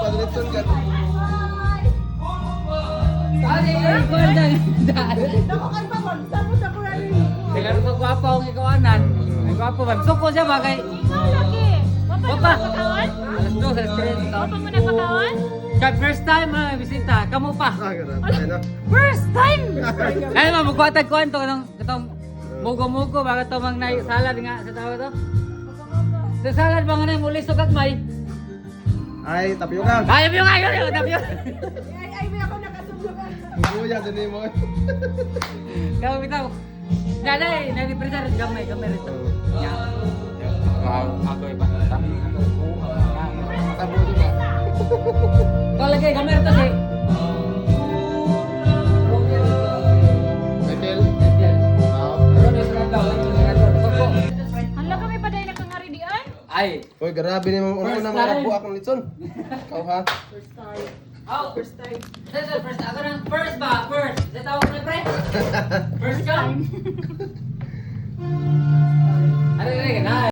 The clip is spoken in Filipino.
Padalitson ka. Dengan ko gwapo ang ikawanan. Ang gwapo ba? Suko siya bagay. Ikaw lagi. Wapa na pagkaon? Alas 2 sa street. Wapa mo na pagkaon? Kaya first time bisita, kamu pa. Ano? First time! Ay mo magkuatag kuan to katong mugo-mugo baga to mang nay salad nga sa tao to. Sa salad ba nga nay muli sugag may. Ay, tapioca. Ay biyo nga yun, tabi. Ay, may ako nakasubukan. Kuya, dun mo. Kamu bitaw. Nanay, nag-prepare gamay rito. Ya. Wow, ako iba. Tabo din ba? Kau lagi gamay rito si. Betel. Hala kami pa dahil nakangaridian? Ay. Uy, grabe ni mo First una time. mga buak ng litson. Kau ha? Oh, first time. First ako nang first ba? First. Dito ako na pre. First time. Ano na